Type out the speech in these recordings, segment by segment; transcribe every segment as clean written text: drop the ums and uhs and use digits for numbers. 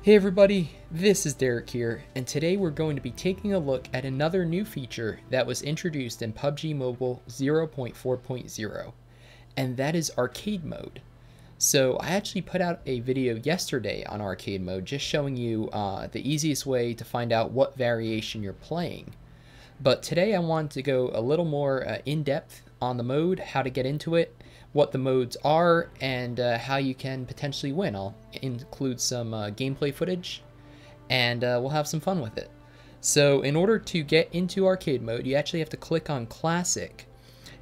Hey everybody, this is Derek here, and today we're going to be taking a look at another new feature that was introduced in PUBG Mobile 0.4.0, and that is arcade mode. So I actually put out a video yesterday on arcade mode just showing you the easiest way to find out what variation you're playing. But today I wanted to go a little more in-depth on the mode, how to get into it, what the modes are, and how you can potentially win. I'll include some gameplay footage, and we'll have some fun with it. So in order to get into arcade mode, you actually have to click on Classic,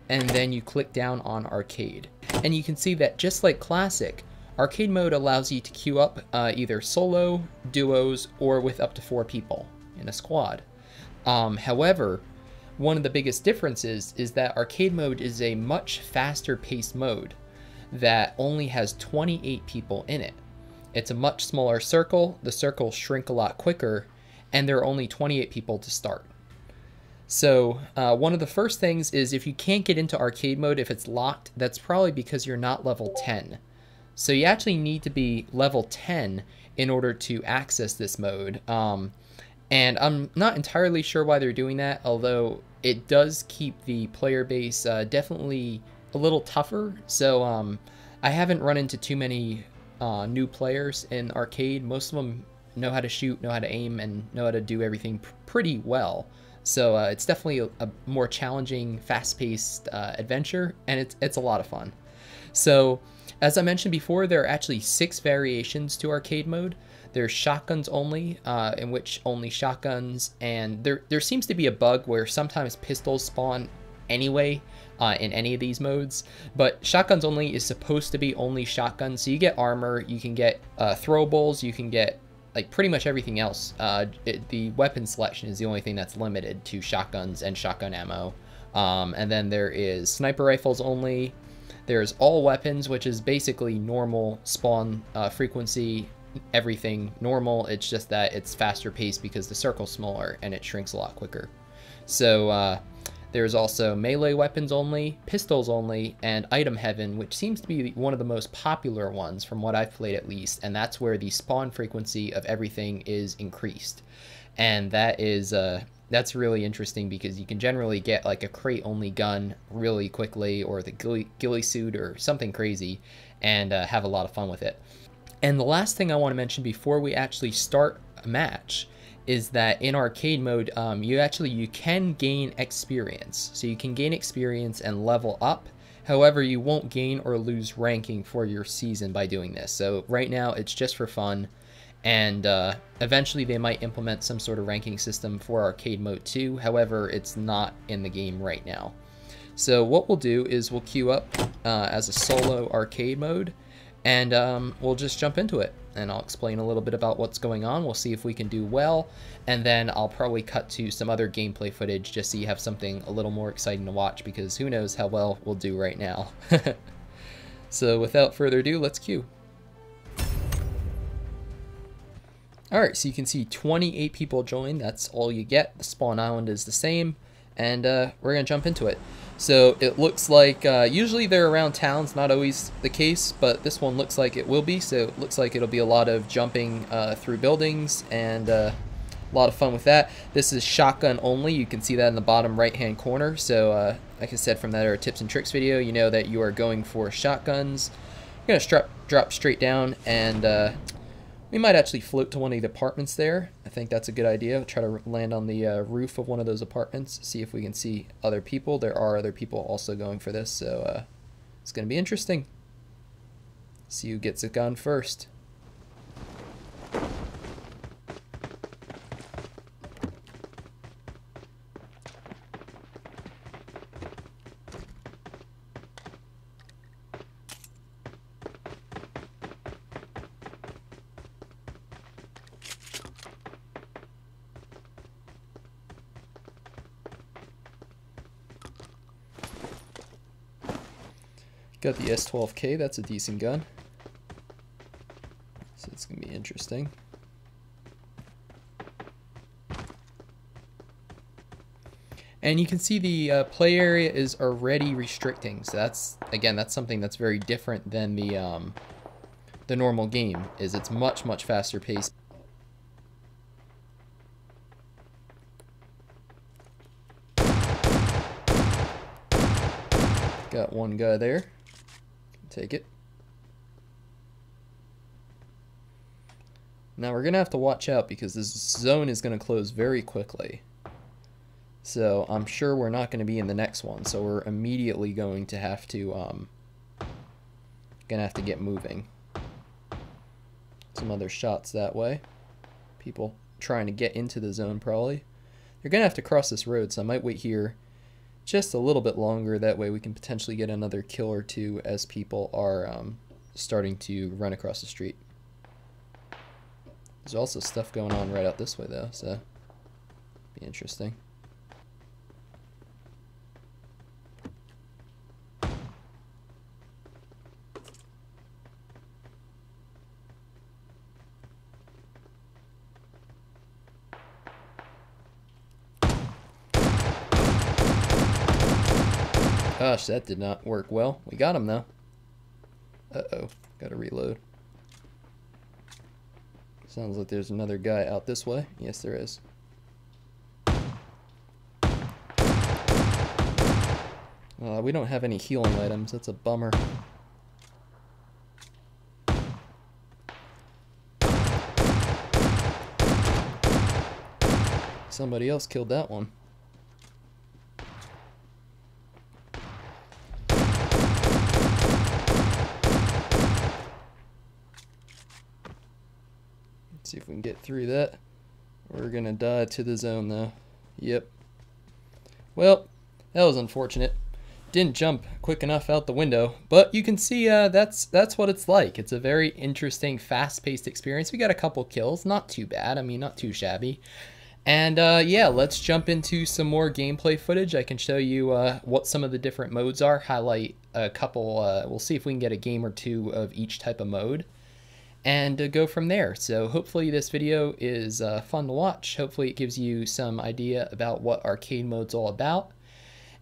and then you click down on Arcade. And you can see that just like Classic, arcade mode allows you to queue up either solo, duos, or with up to 4 people in a squad. However, one of the biggest differences is that arcade mode is a much faster paced mode that only has 28 people in it. It's a much smaller circle, the circles shrink a lot quicker, and there are only 28 people to start. So one of the first things is if you can't get into arcade mode, if it's locked, that's probably because you're not level 10. So you actually need to be level 10 in order to access this mode. And I'm not entirely sure why they're doing that, although it does keep the player base definitely a little tougher. So I haven't run into too many new players in arcade. Most of them know how to shoot, know how to aim, and know how to do everything pretty well. So it's definitely a more challenging, fast-paced adventure, and it's a lot of fun. So as I mentioned before, there are actually 6 variations to arcade mode. There's shotguns only, in which only shotguns, and there seems to be a bug where sometimes pistols spawn anyway in any of these modes, but shotguns only is supposed to be only shotguns. So you get armor, you can get throwables, you can get like pretty much everything else. The weapon selection is the only thing that's limited to shotguns and shotgun ammo. And then there is sniper rifles only. There's all weapons, which is basically normal spawn frequency, everything normal. It's just that it's faster paced because the circle's smaller and it shrinks a lot quicker. So there's also melee weapons only, pistols only, and item heaven, which seems to be one of the most popular ones from what I've played at least, and that's where the spawn frequency of everything is increased. And that is that's really interesting because you can generally get like a crate only gun really quickly, or the ghillie suit or something crazy, and have a lot of fun with it. And the last thing I want to mention before we actually start a match is that in arcade mode, you can gain experience. So you can gain experience and level up. However, you won't gain or lose ranking for your season by doing this. So right now it's just for fun. And eventually they might implement some sort of ranking system for arcade mode too. However, it's not in the game right now. So what we'll do is we'll queue up as a solo arcade mode, and we'll just jump into it. And I'll explain a little bit about what's going on. We'll see if we can do well, and then I'll probably cut to some other gameplay footage just so you have something a little more exciting to watch, because who knows how well we'll do right now. So without further ado, let's queue. Alright, so you can see 28 people joined. That's all you get. The spawn island is the same, and we're going to jump into it. So it looks like usually they're around towns, not always the case, but this one looks like it will be. So it looks like it'll be a lot of jumping through buildings, and a lot of fun with that. This is shotgun only. You can see that in the bottom right hand corner. So like I said from that other tips and tricks video, you know that you are going for shotguns. You're going to drop straight down, and we might actually float to one of the apartments there. I think that's a good idea. Try to land on the roof of one of those apartments, see if we can see other people. There are other people also going for this, so it's going to be interesting. See who gets a gun first. Got the S12K, that's a decent gun. So it's going to be interesting. And you can see the play area is already restricting. So that's, again, that's something that's very different than the normal game. Is it's much faster paced. Got one guy there. Take it. Now we're gonna have to watch out because this zone is gonna close very quickly. So I'm sure we're not gonna be in the next one. So we're immediately going to have to get moving. Some other shots that way. People trying to get into the zone probably. They're gonna have to cross this road, so I might wait here just a little bit longer. That way we can potentially get another kill or two as people are starting to run across the street. There's also stuff going on right out this way though, so be interesting. Gosh, that did not work well. We got him though. Uh-oh, gotta reload. Sounds like there's another guy out this way. Yes, there is. We don't have any healing items. That's a bummer. Somebody else killed that one. Let's see if we can get through that. We're gonna die to the zone though. Yep. Well, that was unfortunate. Didn't jump quick enough out the window, but you can see that's what it's like. It's a very interesting, fast-paced experience. We got a couple kills, not too bad. I mean, not too shabby. And yeah, let's jump into some more gameplay footage. I can show you what some of the different modes are, highlight a couple, we'll see if we can get a game or two of each type of mode, and go from there. So hopefully this video is fun to watch. Hopefully it gives you some idea about what arcade mode's all about.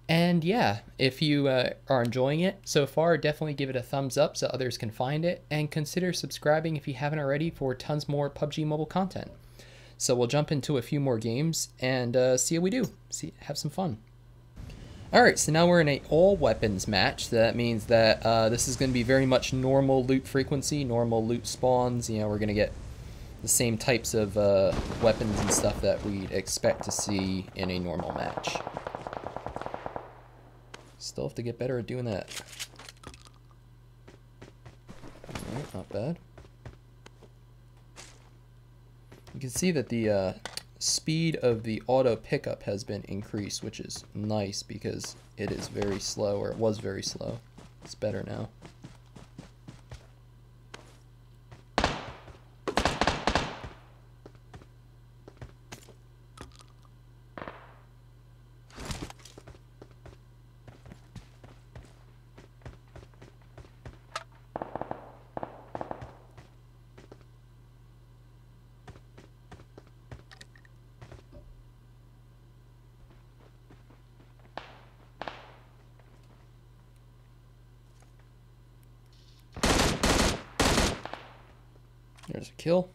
And yeah, if you are enjoying it so far, definitely give it a thumbs up so others can find it, and consider subscribing if you haven't already for tons more PUBG Mobile content. So we'll jump into a few more games and see how we do. Have some fun. Alright, so now we're in a all weapons match. So that means that this is going to be very much normal loot frequency, normal loot spawns. You know, we're going to get the same types of weapons and stuff that we'd expect to see in a normal match. Still have to get better at doing that. Alright, not bad. You can see that the speed of the auto pickup has been increased, which is nice because it is very slow, or it was very slow. It's better now. There's a kill.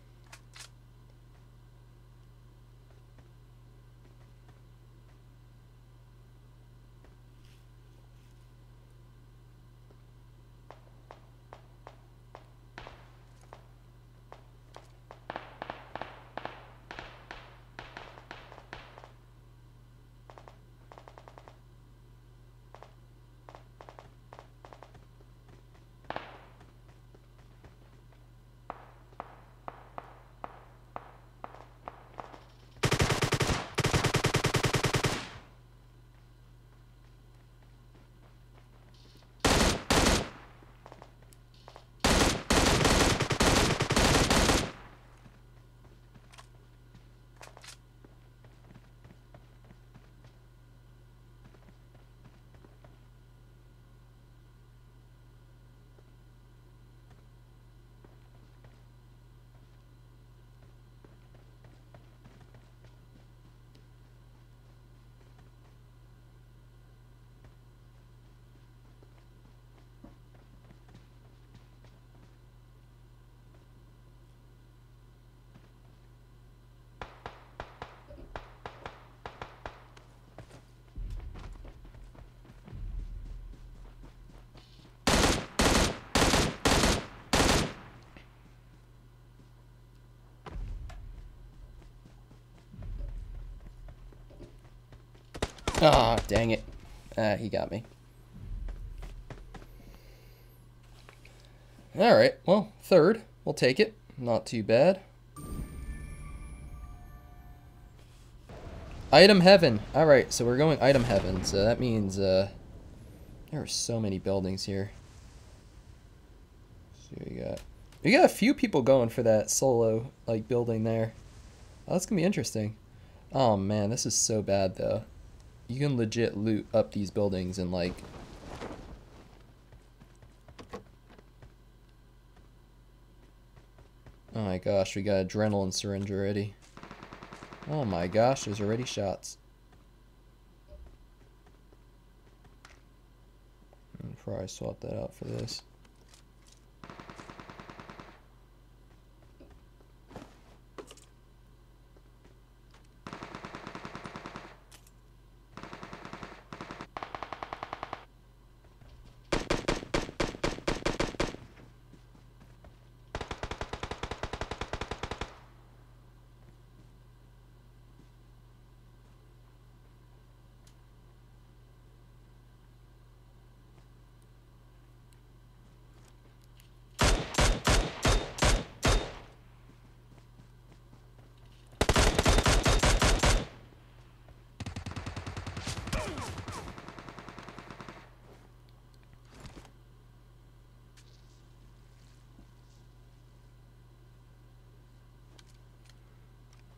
Ah, dang it. He got me. Alright, well, third. We'll take it. Not too bad. Item heaven. Alright, so we're going item heaven. So that means, there are so many buildings here. Let's see what we got. We got a few people going for that solo, like, building there. Oh, that's gonna be interesting. Oh, man, this is so bad, though. You can legit loot up these buildings and, like... Oh my gosh, we got adrenaline syringe already. Oh my gosh, there's already shots. I'll probably swap that out for this.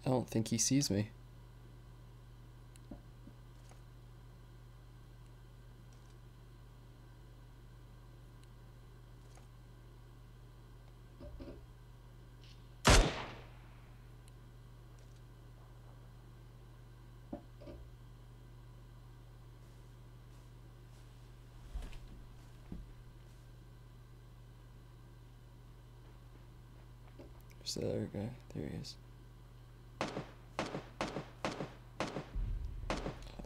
I don't think he sees me. There's the other guy. There he is. Oh,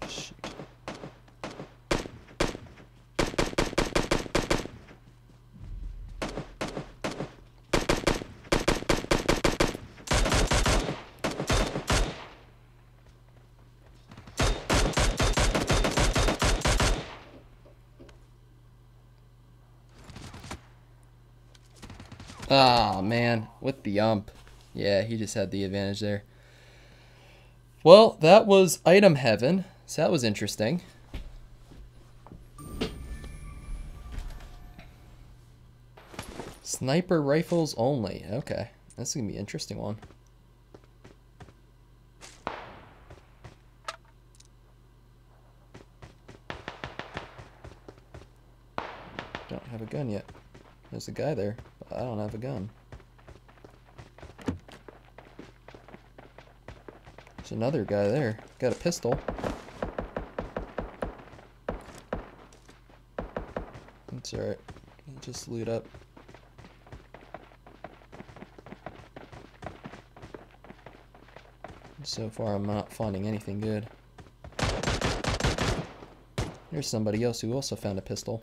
shoot. Ah, man, with the ump. Yeah, he just had the advantage there. Well, that was item heaven, so that was interesting. Sniper rifles only. Okay, that's gonna be an interesting one. Don't have a gun yet. There's a guy there, but I don't have a gun. There's another guy there. Got a pistol. It's alright. Just loot up. So far, I'm not finding anything good. There's somebody else who also found a pistol.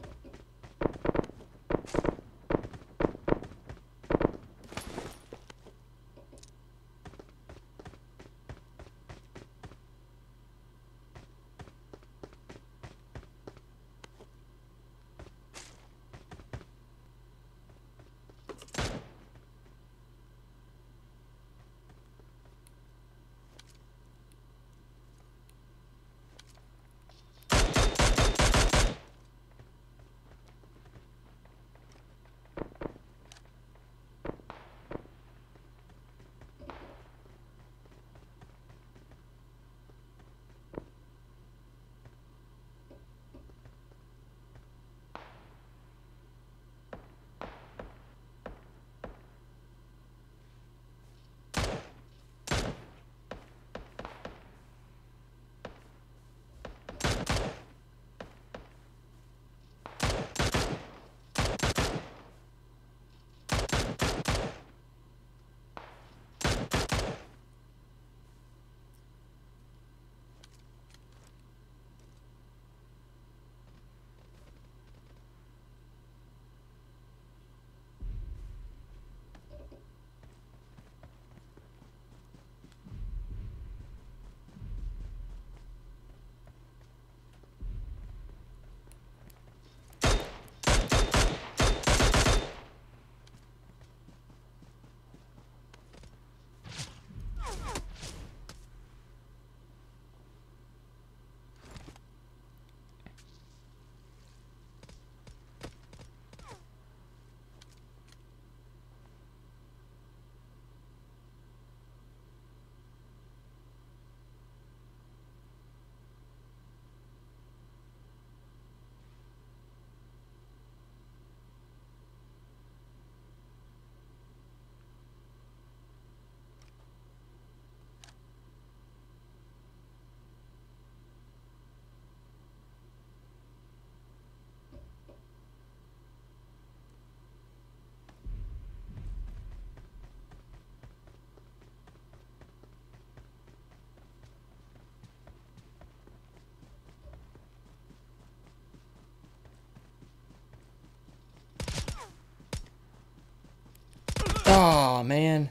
man.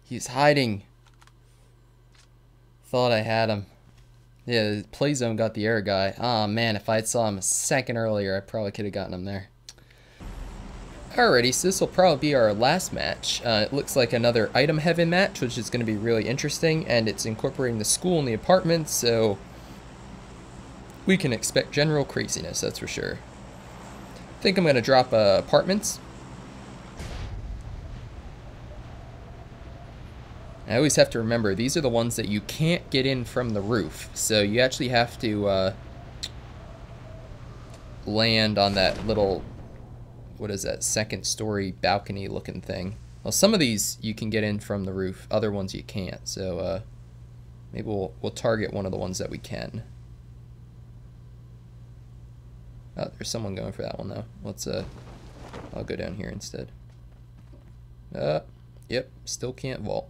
He's hiding. Thought I had him. Yeah, the play zone got the air guy. Aw, man, if I had saw him a second earlier, I probably could have gotten him there. Alrighty, so this will probably be our last match. It looks like another item heaven match, which is going to be really interesting, and it's incorporating the school and the apartments, so we can expect general craziness, that's for sure. I think I'm going to drop apartments. I always have to remember, these are the ones that you can't get in from the roof, so you actually have to land on that little, what is that, second story balcony looking thing. Well, some of these you can get in from the roof, other ones you can't, so maybe we'll target one of the ones that we can. Oh, there's someone going for that one though. Let's I'll go down here instead. Yep, still can't vault.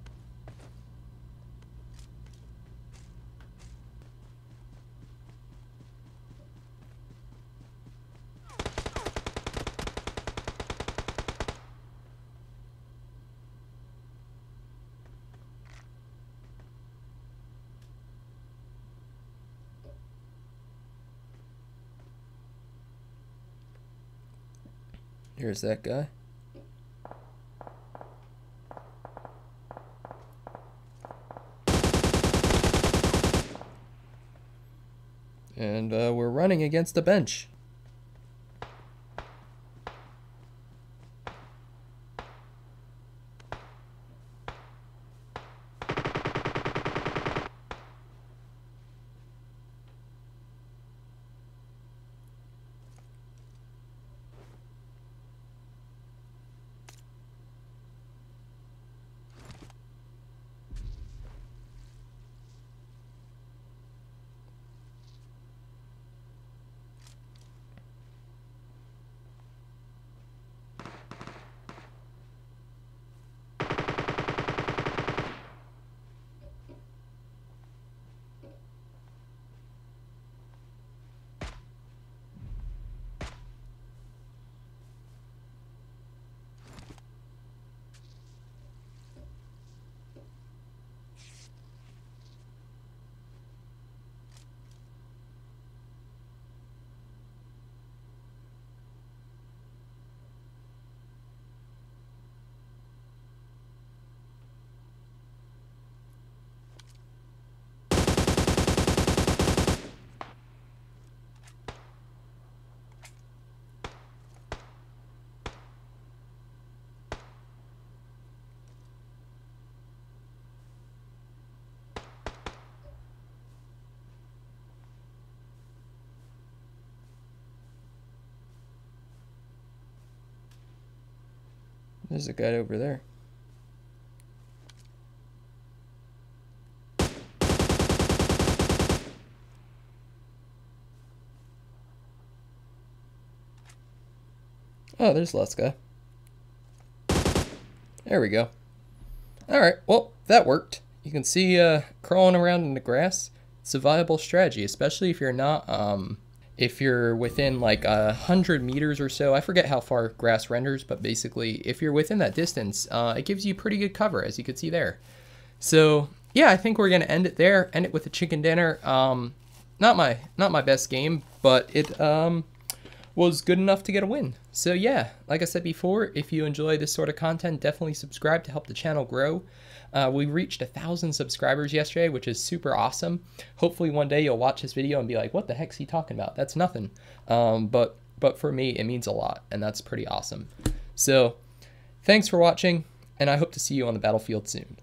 Here's that guy. And we're running against the bench. There's a guy over there. Oh, there's last guy. There we go. Alright, well, that worked. You can see crawling around in the grass. It's a viable strategy, especially if you're not, if you're within like 100 meters or so. I forget how far grass renders, but basically if you're within that distance, it gives you pretty good cover, as you can see there. So yeah, I think we're gonna end it there. End it with a chicken dinner. Not my best game, but it was good enough to get a win. So yeah, like I said before, if you enjoy this sort of content, definitely subscribe to help the channel grow. We reached 1,000 subscribers yesterday, which is super awesome. Hopefully one day you'll watch this video and be like, what the heck's he talking about? That's nothing. But for me, it means a lot, and that's pretty awesome. So thanks for watching, and I hope to see you on the battlefield soon.